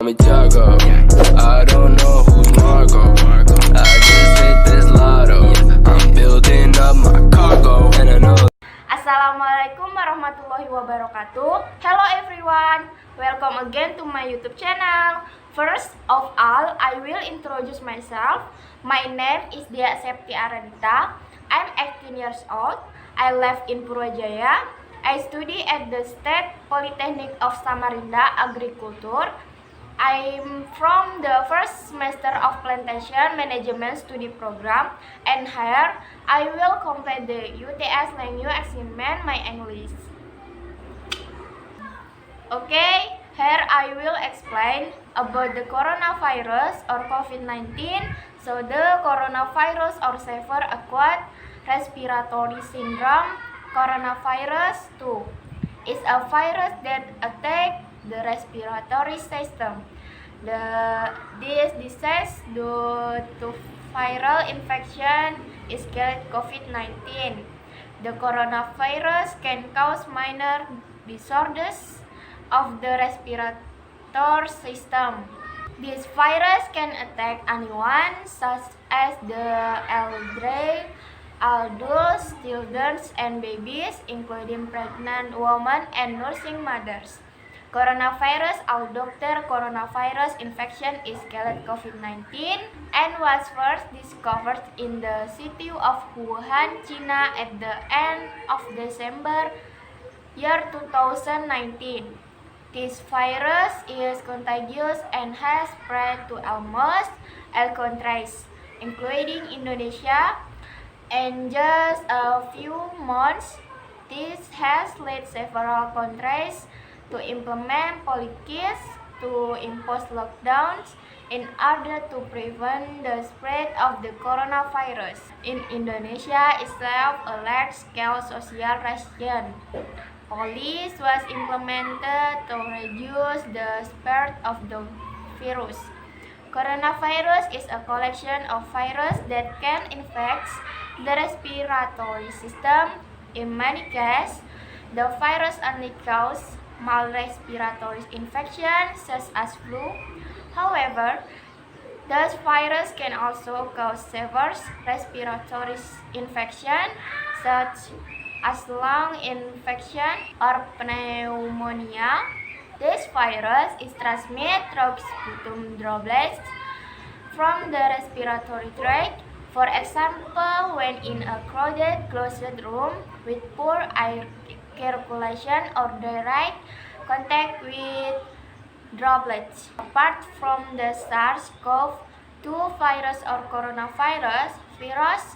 Me Tiago, I don't know who's Marco. I just hit this lotto. I'm building up my cargo, and I know. Assalamualaikum warahmatullahi wabarakatuh. Hello everyone, welcome again to my YouTube channel. First of all, I will introduce myself. My name is Dia Septi Aranita. I'm 18 years old. I live in Purwajaya. I study at the State Polytechnic of Samarinda Agriculture. I'm from the first semester of Plantation Management Study Program, and here I will complete the UTS Language Assignment my English. Okay, here I will explain about the coronavirus or COVID-19. So the coronavirus or severe acquired respiratory syndrome coronavirus 2 is a virus that attacks the respiratory system. This disease due to viral infection is called COVID-19. The coronavirus can cause minor disorders of the respiratory system. This virus can attack anyone, such as the elderly, adults, children, and babies, including pregnant women and nursing mothers. Coronavirus adductor coronavirus infection is called COVID-19 and was first discovered in the city of Wuhan, China at the end of December year 2019. This virus is contagious and has spread to almost all countries, including Indonesia. In just a few months, this has led several countries to implement policies to impose lockdowns in order to prevent the spread of the coronavirus. In Indonesia itself, a large-scale social restriction policy was implemented to reduce the spread of the virus. Coronavirus is a collection of viruses that can infect the respiratory system. In many cases, the virus only causes mild respiratory infection such as flu. However, those viruses can also cause severe respiratory infection such as lung infection or pneumonia. This virus is transmitted through sputum droplets from the respiratory tract. For example, when in a crowded, closed room with poor air circulation or direct contact with droplets. Apart from the SARS-CoV-2 virus or coronavirus, viruses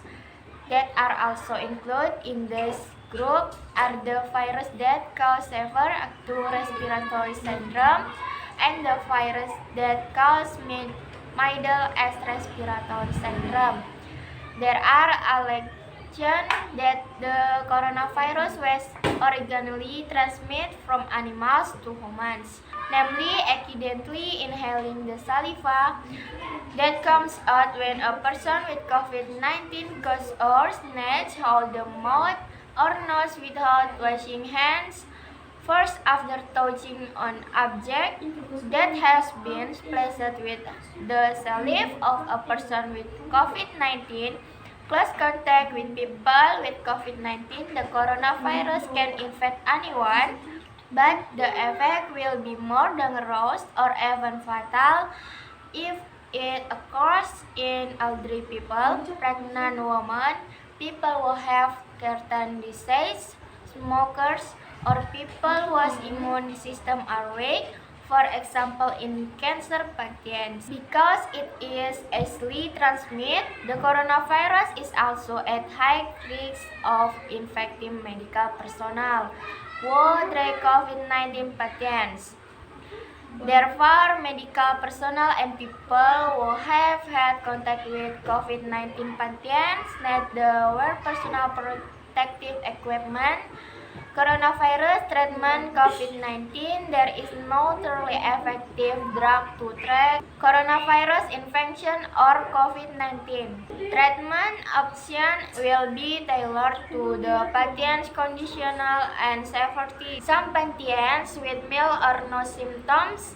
that are also included in this group are the virus that cause severe acute respiratory syndrome and the virus that cause middle respiratory syndrome. There are allegations that the coronavirus was originally transmitted from animals to humans, namely accidentally inhaling the saliva that comes out when a person with COVID-19 coughs or sneezes, hold the mouth or nose without washing hands first after touching an object that has been splashed with the saliva of a person with COVID-19. Close contact with people with COVID-19, the coronavirus can infect anyone, but the effect will be more dangerous or even fatal if it occurs in elderly people, pregnant women, people who have certain disease, smokers, or people whose immune system are weak, for example in cancer patients. Because it is easily transmitted, the coronavirus is also at high risk of infecting medical personnel who treat COVID-19 patients. Therefore, medical personnel and people who have had contact with COVID-19 patients need to wear personal protective equipment. Coronavirus treatment COVID-19. There is no truly effective drug to treat coronavirus infection or COVID-19. Treatment options will be tailored to the patient's condition and severity. Some patients with mild or no symptoms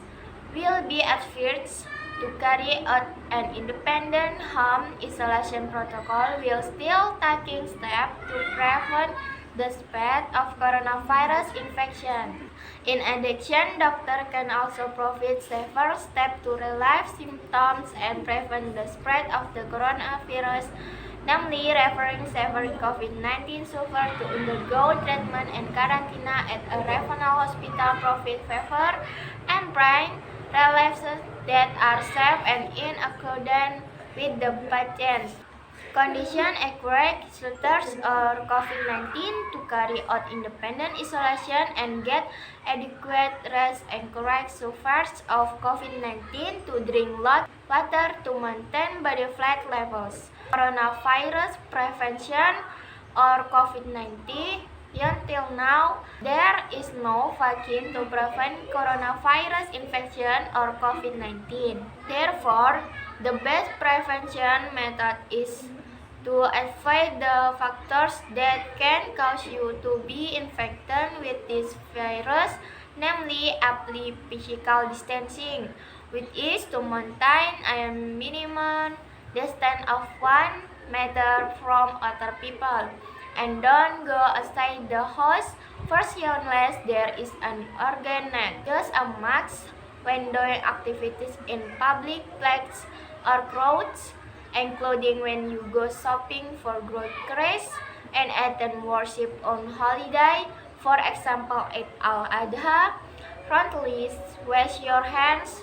will be at first to carry out an independent home isolation protocol while still taking steps to prevent the spread of coronavirus infection. In addition, doctors can also provide several steps to relieve symptoms and prevent the spread of the coronavirus, namely referring severe COVID-19 sufferers to undergo treatment and quarantine at a regional hospital, provide fever and brain reliefs that are safe and in accordance with the patient's condition require suitors or COVID-19 to carry out independent isolation and get adequate rest, encourage sufferers of COVID-19 to drink lots of water to maintain body fat levels. Coronavirus prevention or COVID-19. Until now, there is no vaccine to prevent coronavirus infection or COVID-19. Therefore, the best prevention method is to avoid the factors that can cause you to be infected with this virus, namely apply physical distancing, which is to maintain a minimum distance of 1 meter from other people, and don't go outside the house first unless there is an urgent need. Use a mask when doing activities in public places or crowds, including when you go shopping for groceries and attend worship on holiday, for example Eid al-Adha. Frontally, wash your hands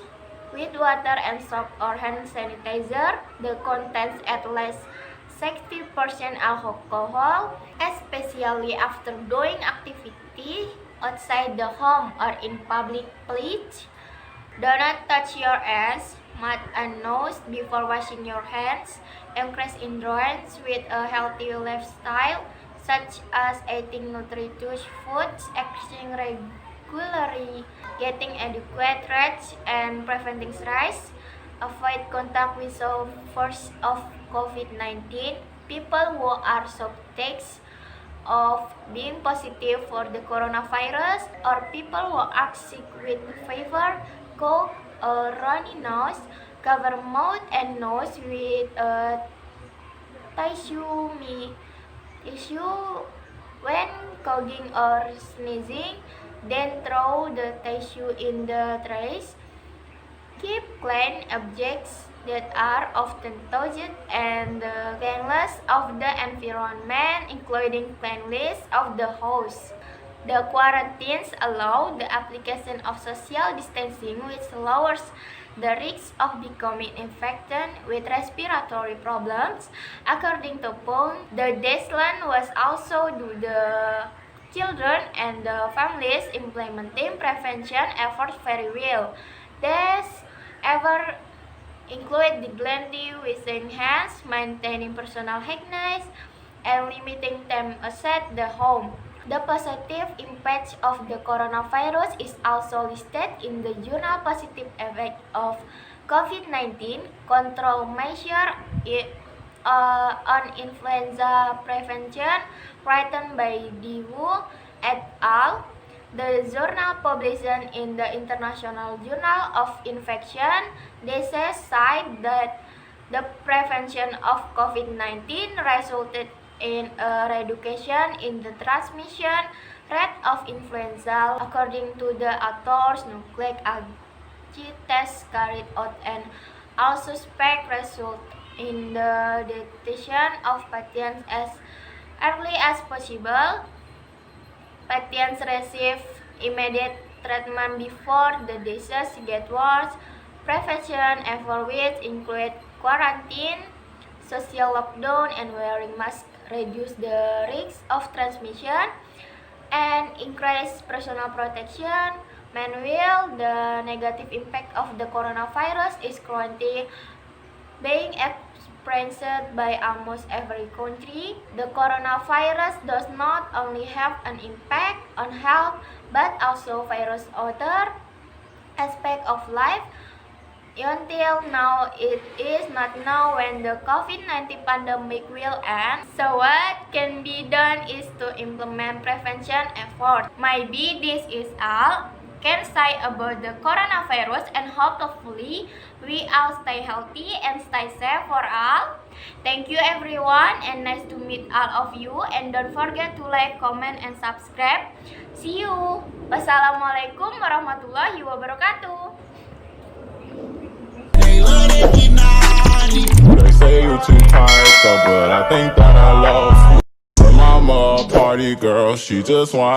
with water and soap or hand sanitizer. The contents at least 60% alcohol, especially after doing activity outside the home or in public places. Do not touch your eyes, mouth and nose before washing your hands. Increase endurance with a healthy lifestyle, such as eating nutritious foods, exercising regularly, getting adequate rest, and preventing stress. Avoid contact with sufferers of COVID-19, people who are suspected of being positive for the coronavirus, or people who are sick with fever, cough, or runny nose. Cover mouth and nose with a tissue when coughing or sneezing, then throw the tissue in the trash. Keep clean objects that are often touched and the cleanliness of the environment, including cleanliness of the house. The quarantines allow the application of social distancing, which lowers the risk of becoming infected with respiratory problems. According to Pong, the Deslan was also do the children and the families implementing prevention efforts very well. These ever include the cleanly washing hands, maintaining personal hygiene, and limiting time outside the home. The positive impact of the coronavirus is also listed in the journal Positive Effect of COVID-19 Control Measure on Influenza Prevention, written by Diwu et al. The journal published in the International Journal of Infection Diseases cited that the prevention of COVID-19 resulted in a reduction in the transmission rate of influenza. According to the authors, nucleic acid tests carried out and all suspect result in the detection of patients as early as possible. Patients receive immediate treatment before the disease gets worse. Prevention efforts which include quarantine, social lockdown, and wearing masks reduce the risk of transmission and increase personal protection. Meanwhile, the negative impact of the coronavirus is currently being experienced by almost every country. The coronavirus does not only have an impact on health, but also various other aspects of life. Until now, it is not known when the COVID-19 pandemic will end. So what can be done is to implement prevention efforts. Maybe this is all. can say about the coronavirus, and hopefully we all stay healthy and stay safe for all. Thank you everyone, and nice to meet all of you, and don't forget to like, comment, and subscribe. See you. Wassalamualaikum warahmatullahi wabarakatuh. They say you too tired, though, but I think that I love you. Her mama a party girl, she just want